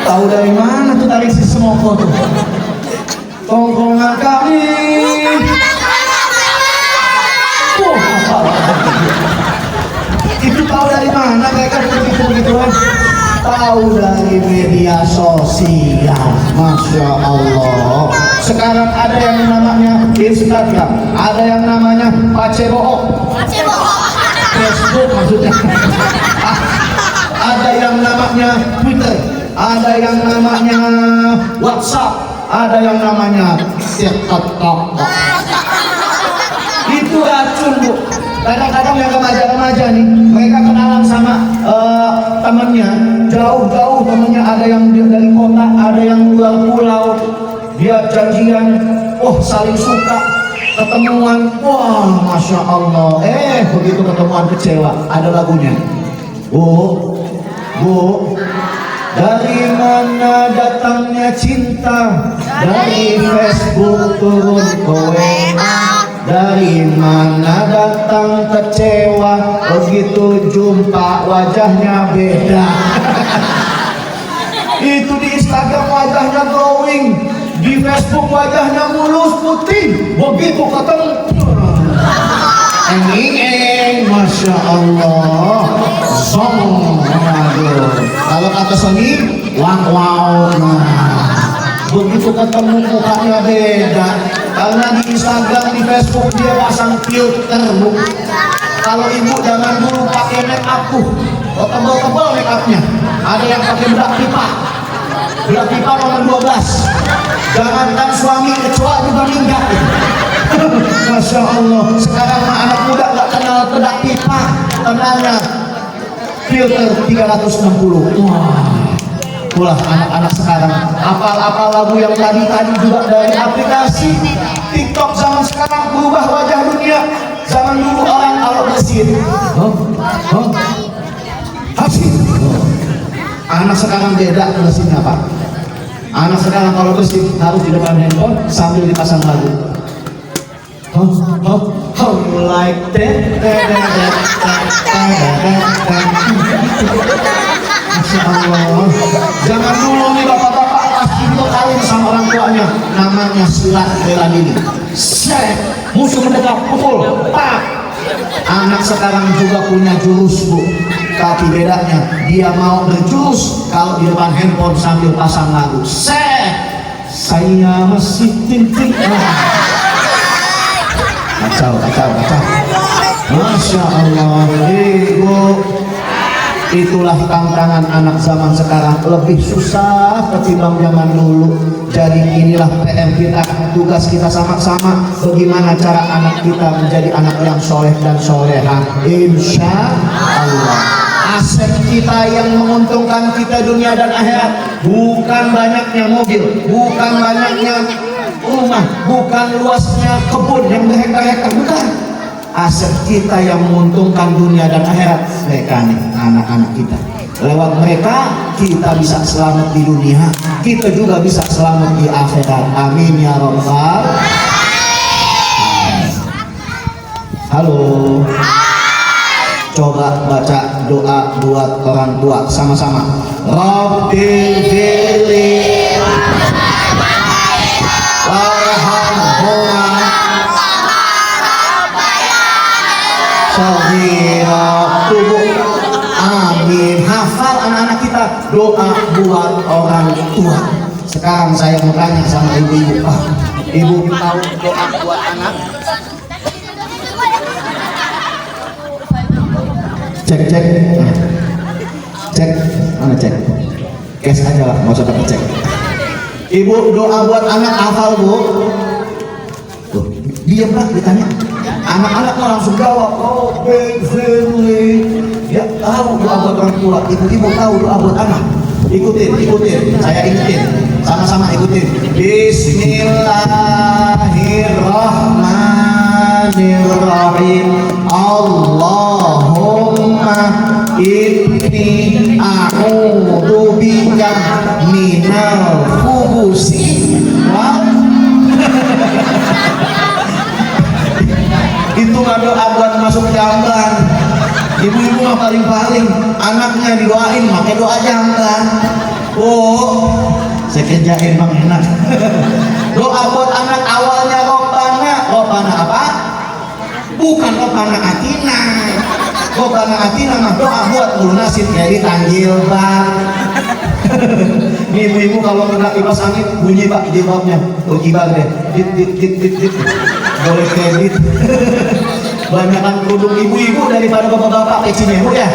tahu dari mana tuh tarik si semongko tuh? Tongkrongan kami. Itu tahu dari mana mereka begitu-begituan? Tahu dari media sosial. Masya Allah. Sekarang ada yang namanya Instagram, ada yang namanya Pacebook. Facebook maksudnya. Ada yang namanya Twitter, ada yang namanya WhatsApp, ada yang namanya TikTok. Itu racun Bu. Kadang-kadang yang remaja-remaja nih, mereka kenalan sama temennya, jauh-jauh temennya, ada yang dari kota, ada yang luar pulau. Dia janjian, saling suka, ketemuan, Masya Allah. Begitu ketemuan kecewa, ada lagunya. Bu, dari mana datangnya cinta? Dari Facebook turun ke WA. Dari mana datang kecewa? Begitu jumpa wajahnya beda. Itu di Instagram wajahnya glowing, di Facebook wajahnya mulus putih. Begitu ketemu, Masya Allah. Kalau kata Sony, wow. Begitu ketemu mukanya beda. Karena di Instagram, di Facebook dia pasang filter, Bu. Kalau ibu jangan dulu pakai make up tuh, tebel-tebel make upnya. Ada yang pakai bedak pipa nomor 12. Jangankan suami, kecoa juga minggat. Masya Allah. Sekarang mah anak muda nggak kenal bedak pipa, kenalnya filter 360. Wah, itulah anak-anak sekarang. Apal-apal lagu yang tadi juga dari aplikasi TikTok. Zaman sekarang berubah wajah dunia. Zaman dulu orang kalau bersin, anak sekarang beda bersinnya, Pak. Anak sekarang kalau bersin harus di depan handphone sambil dipasang lagu. How you like that? Masya Allah. Jangan dulu nih bapak-bapak pasti itu kawin sama orang tuanya, namanya silat bela diri. Musuh mendekat, pukul, pak. Anak sekarang juga punya jurus, Bu. Tapi bedanya dia mau berjurus kalau di depan handphone sambil pasang lagu. Saya masih ting-ting. Kacau. Masya Allah. Ibu, itulah tantangan anak zaman sekarang, lebih susah ketimbang zaman dulu. Jadi inilah PR kita, tugas kita sama-sama, bagaimana cara anak kita menjadi anak yang soleh dan soleha. Insya Allah. Aset kita yang menguntungkan kita dunia dan akhirat bukan banyaknya mobil, bukan banyaknya rumah, bukan luasnya kebun yang berhektar-hektar, bukan. Aset kita yang menguntungkan dunia dan akhirat mereka nih, anak-anak kita. Lewat mereka kita bisa selamat di dunia, kita juga bisa selamat di akhirat. Amin ya rabbal. Halo, coba baca doa buat orang tua sama-sama. Rabbil firli warhamhuma saghira tubuh. Amin. Hafal anak-anak kita doa buat orang tua. Sekarang saya mau tanya sama ibu-ibu. Ibu tahu doa buat anak? Cek. Mana cek? Cash aja lah, nggak usah pakai cek. Ibu doa buat anak hafal, Bu? Tuh, diam lah ditanya. Anak-anak langsung jawab. Oh, baby. Ya tahu doa buat orang tua. Ibu-ibu tahu doa buat anak. Ikutin. Saya ikutin. Sama-sama ikutin. Bismillahirrahmanirrahim. Allahumma inni a'udzubika minal khubusi wal itu nggak doa buat masuk jamban. Ibu-ibu mah paling anaknya didoain pakai doa jamban. Oh, saya kerjain bang enak. Doa buat anak awalnya Robbana apa? Bukan Robbana Atina. Robbana Atina mah doa buat lunasin jadi tanggil bang. Nih ibu-ibu kalau kena kipas angin bunyi pak jilbabnya, tuh kibar deh, dit. Boleh kredit. Banyakan kerudung ibu-ibu daripada bapak-bapak kecinya, Bu ya.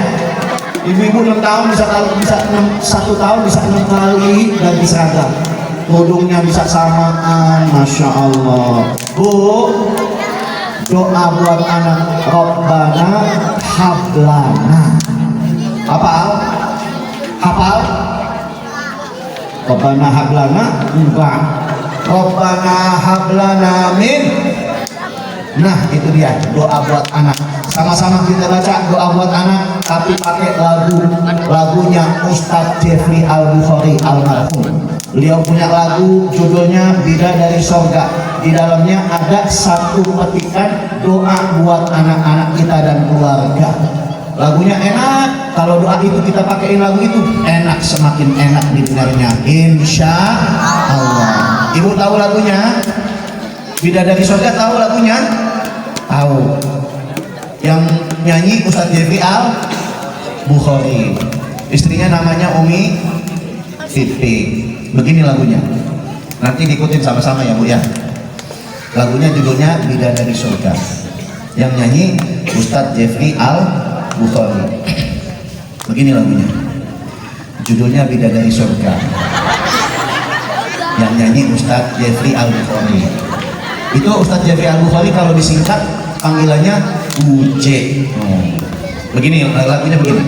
Ibu-ibu 6 tahun bisa 1 tahun bisa 6 kali ganti seragam. Kerudungnya bisa samaan, masya Allah. Bu, doa buat anak Robbana hablana. Hafal? Robbana hablana enggak. Robbana hablana min. Nah itu dia doa buat anak. Sama-sama kita baca doa buat anak, tapi pakai lagunya Ustadz Jeffrey Al-Bukhari almarhum. Beliau punya lagu judulnya Bidadari Sorga. Di dalamnya ada satu petikan doa buat anak-anak kita dan keluarga. Lagunya enak. Kalau doa itu kita pakaiin lagu itu enak, semakin enak didengarnya. Insya Allah. Ibu tahu lagunya? Bidadari Sorga tahu lagunya? Tahu. Yang nyanyi Ustadz Jeffrey Al-Bukhari. Istrinya namanya Umi Fitri. Begini lagunya. Nanti diikutin sama-sama ya Bu ya. Lagunya judulnya Bidadari Surga. Yang nyanyi Ustadz Jeffrey Al-Bukhari. Begini lagunya. Judulnya Bidadari Surga. Yang nyanyi Ustadz Jeffrey Al-Bukhari. Itu Ustadz Jeffrey Al-Bukhari kalau disingkat panggilannya UJ. Begini lagunya begini.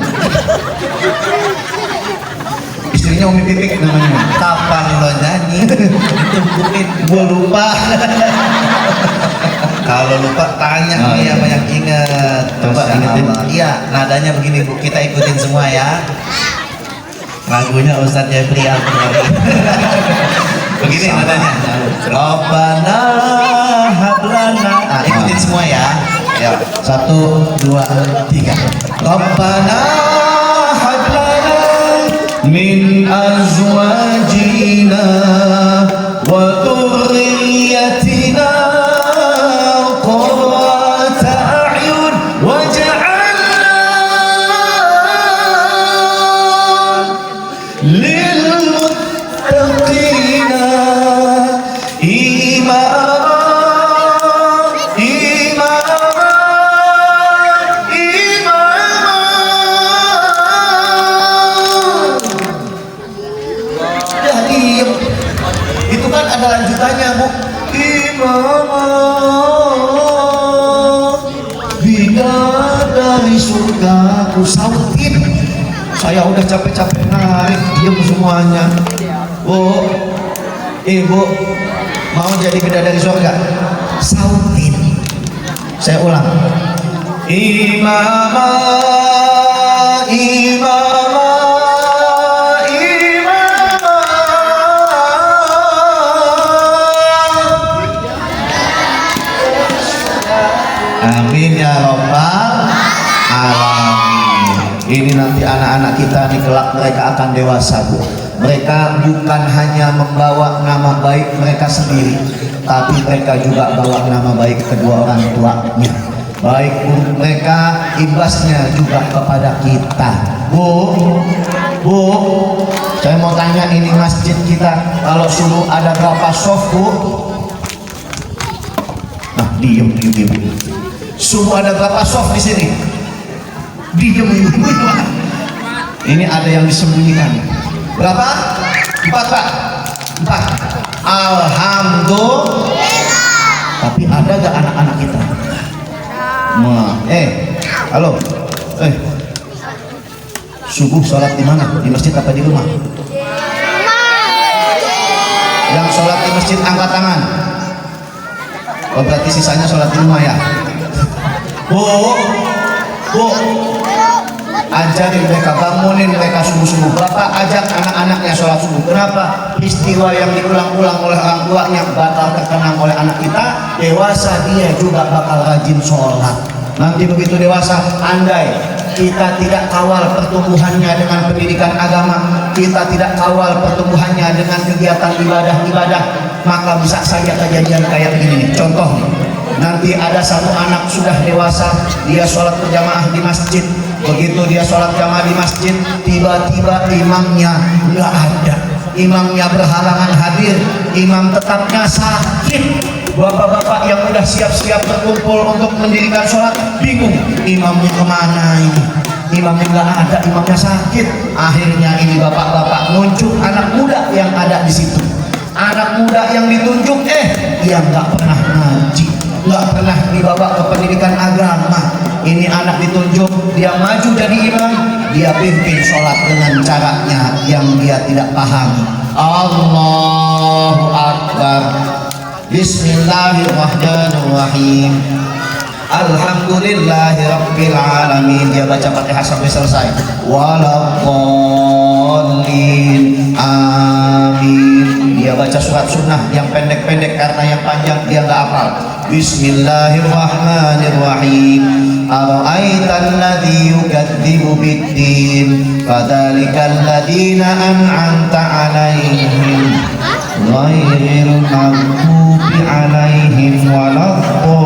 Istrinya Umi Pipik namanya. Kapan lo nyanyi? Itu mungkin Gua lupa. kalau lupa tanya nih iya. apa yang inget. Coba Masya ingetin. Allah. Iya, nadanya begini Bu, kita ikutin semua ya. Lagunya Ustadz Jeffrey Al-Bukhari. Begini nadanya. Rabbana hablana. Nah, ikutin semua ya. Ya. 1, 2, 3. Rabbana hab lana min azwajina wa dhurriyyatina qurrata a'yun waj'alna lil muttaqina imama. Itu kan ada lanjutannya Bu. Imam bidadari surga. Aku sautin. Saya udah capek-capek narik, diam semuanya. Bu, Ibu mau jadi bidadari surga? Sautin. Saya ulang. Imama, imama, imama. Amin ya robbal alamin. Ini nanti anak-anak kita nih kelak mereka akan dewasa Bu. Mereka bukan hanya membawa nama baik mereka sendiri, tapi mereka juga bawa nama baik kedua orang tuanya. Baik buruk mereka, imbasnya juga kepada kita. Bu, saya mau tanya, ini masjid kita kalau suruh ada berapa soft Bu? Nah, diem. Suruh ada berapa soft di sini? Diem. Ini ada yang disembunyikan. Berapa? 4 Pak. 4. Alhamdulillah. Tapi ada gak anak-anak kita? Nah, halo. Subuh sholat di mana? Di masjid apa di rumah? Yang sholat di masjid angkat tangan. Oh, berarti sisanya sholat di rumah ya? Bu, ajarin mereka, bangunin mereka subuh-subuh. Bapak ajak anak-anaknya sholat subuh. Kenapa? Peristiwa yang diulang-ulang oleh orang tuanya bakal terkenang oleh anak kita. Dewasa dia juga bakal rajin sholat. Nanti begitu dewasa, andai kita tidak kawal pertumbuhannya dengan pendidikan agama, kita tidak kawal pertumbuhannya dengan kegiatan ibadah-ibadah, maka bisa saja kejadian kayak begini. Contoh, nanti ada satu anak sudah dewasa, dia sholat berjamaah di masjid. Begitu dia sholat jamaah di masjid, tiba-tiba imamnya nggak ada, imamnya berhalangan hadir, imam tetapnya sakit. Bapak-bapak yang udah siap-siap berkumpul untuk mendirikan sholat bingung, imamnya kemana ini? Imamnya nggak ada, imamnya sakit. Akhirnya ini bapak-bapak nunjuk anak muda yang ada di situ. Anak muda yang ditunjuk, dia nggak pernah ngaji, nggak pernah dibawa ke pendidikan agama. Ini anak ditunjuk, dia maju jadi imam, dia pimpin sholat dengan caranya yang dia tidak pahami. Allahu Akbar. Bismillahirrahmanirrahim. Alhamdulillahirabbil alamin. Dia baca Fatihah sampai selesai. Waladdallin. Amin. Dia baca surat sunnah yang pendek-pendek karena yang panjang dia nggak hafal. Bismillahirrahmanirrahim. Ara'aital ladzi yukadzibu biddin fadzalikal ladzina an'amta 'alaihim ghairil maghdubi 'alaihim waladdallin.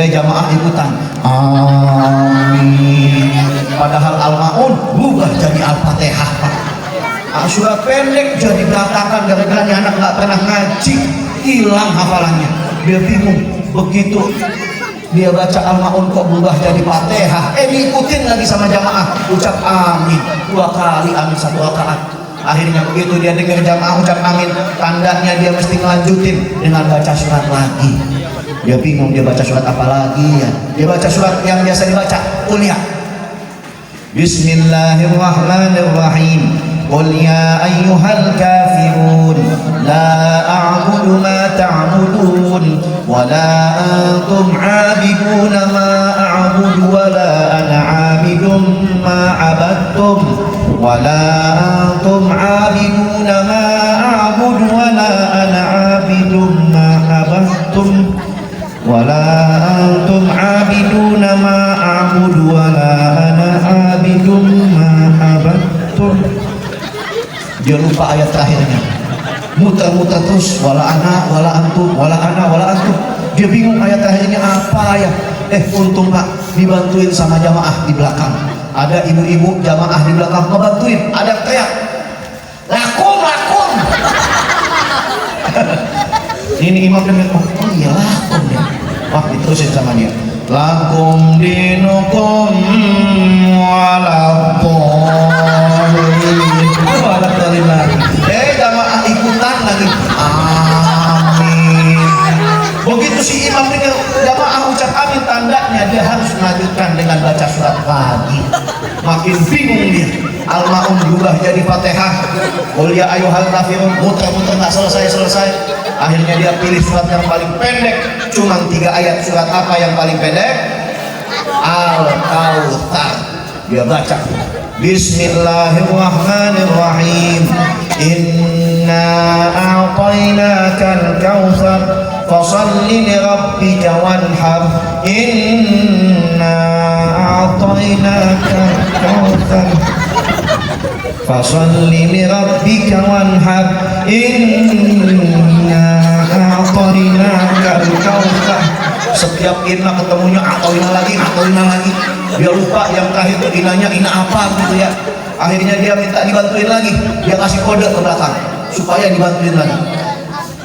Jamaah ikutan. Amin. Padahal Al-Maun berubah jadi Al-Fatihah Pak. Surat pendek jadi berantakan gara-gara anak nggak nggak pernah ngaji, hilang hafalannya. Dia bingung. Begitu dia baca Al-Maun kok berubah jadi Fatihah, diikutin lagi sama jamaah, ucap amin 2 kali, amin 1 rakaat. Akhirnya begitu dia dengar jamaah ucap amin, tandanya dia mesti ngelanjutin dengan baca surat lagi. Dia bingung, dia baca surat apa lagi ya? Dia baca surat yang biasa dibaca, kuliah. Bismillahirrahmanirrahim. Qul ya ayyuhal kafirun la a'budu ma ta'budun wa la antum 'abiduna ma a'budu wa la ana 'abidun ma 'abadtum wa la antum 'abiduna ma a'budu wa la ana 'abidun ma 'abadtum wa la antum 'abiduna ma a'budu wa la ana 'abidun ma 'abadtum. Dia lupa ayat terakhirnya, muter-muter terus, wala ana wala antum wala ana wala antum. Dia bingung ayat terakhirnya apa ya. Untung Pak dibantuin sama jamaah di belakang. Ada ibu-ibu jamaah di belakang ngebantuin. Ada yang teriak, lakum lakum. Ini imam dengar, oh iya lakum ya. Wah, diterusin sama dia, lakum dinukum walakum lagi. Jamaah ikutan lagi, amin. Begitu si imam dengar jamaah ucap amin, tandanya dia harus melanjutkan dengan baca surat lagi. Makin bingung dia. Al-Maun berubah jadi Fatihah. Qul ya ayyuhal kafirun, muter-muter nggak selesai. Akhirnya dia pilih surat yang paling pendek, cuma 3 ayat. Surat apa yang paling pendek? Al-Kautsar. Dia baca, Bismillahirrahmanirrahim. Inna a'tainakal kautsar fasholli li rabbika wanhar. Inna a'tainakal kautsar fasholli li rabbika wanhar. Inna a'tainakal kautsar. Setiap inna ketemunya a'taina lagi. Dia lupa yang terakhir itu inanya ina apa gitu ya. Akhirnya dia minta dibantuin lagi. Dia kasih kode ke belakang supaya dibantuin lagi.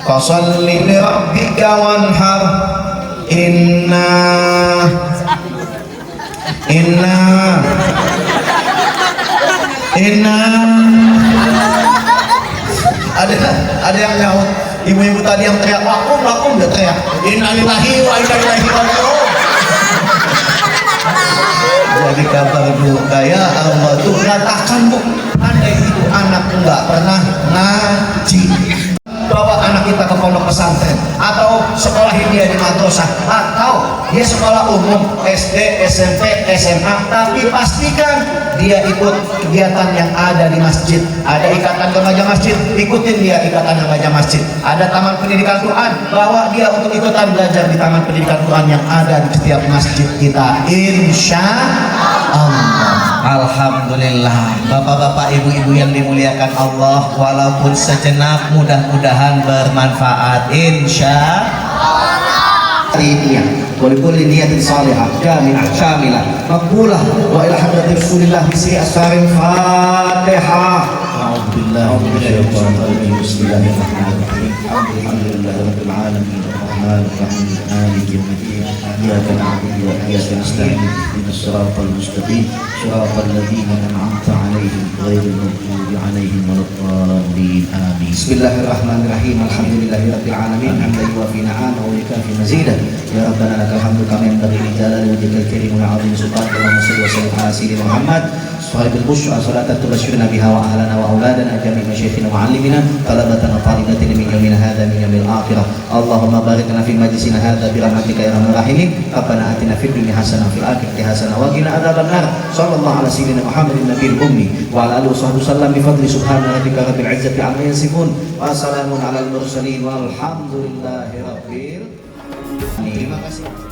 Fasholli li rabbika wanhar. Inna ada yang nyaut. Ibu-ibu tadi yang teriak lakum dia teriak innalillahi wa inna ilaihi raji'un. Jadi kabar duka ya Allah tuh katakan Bu, andai itu anak enggak pernah ngaji, bawa anak kita ke pondok pesantren atau sekolahin dia di madrasah atau dia sekolah umum SD, SMP, SMA, tapi pastikan dia ikut kegiatan yang ada di masjid. Ada ikatan remaja masjid, ikutin dia ikatan remaja masjid. Ada taman pendidikan Quran, bawa dia untuk ikutan belajar di taman pendidikan Quran yang ada di setiap masjid kita, insya Allah. Alhamdulillah, bapak-bapak, ibu-ibu yang dimuliakan Allah, walaupun sejenak mudah-mudahan bermanfaat insya Allah. Ini ولكل نية صالحة جامعة شاملة مقبولة وإلى حضرة رسول الله بسر أسرار الفاتحة. أعوذ بالله من الشيطان الرجيم. بسم الله الرحمن الرحيم. الحمد لله رب العالمين الرحمن الرحيم مالك يوم الدين إياك نعبد وإياك نستعين اهدنا الصراط المستقيم صراط الذين أنعمت عليهم غير المغضوب عليهم ولا الضالين آمين. بسم الله الرحمن الرحيم. الحمد لله رب العالمين حمدا يوافي نعمه ويكافي مزيدا. يا ربنا لك الحمد كما ينبغي لجلال وجهك الكريم وعظيم سلطانك. اللهم صل وسلم على سيدنا محمد صاحب البشرى صلاة تبشرنا بها وأهلنا وأولادنا جميع مشايخنا ومعلمنا طلبتنا وطالباتنا من يومنا هذا من يوم الآخرة. اللهم بارك لنا في مجلسنا هذا برحمتك يا أرحم الراحمين. ربنا آتنا في الدنيا حسنة وفي الآخرة حسنة وقنا عذاب النار. صلى الله على سيدنا محمد النبي الأمي وعلى آله وصحبه وسلم بفضل سبحان ربك رب العزة عما يصفون وسلام على المرسلين والحمد لله رب العالمين. Terima kasih.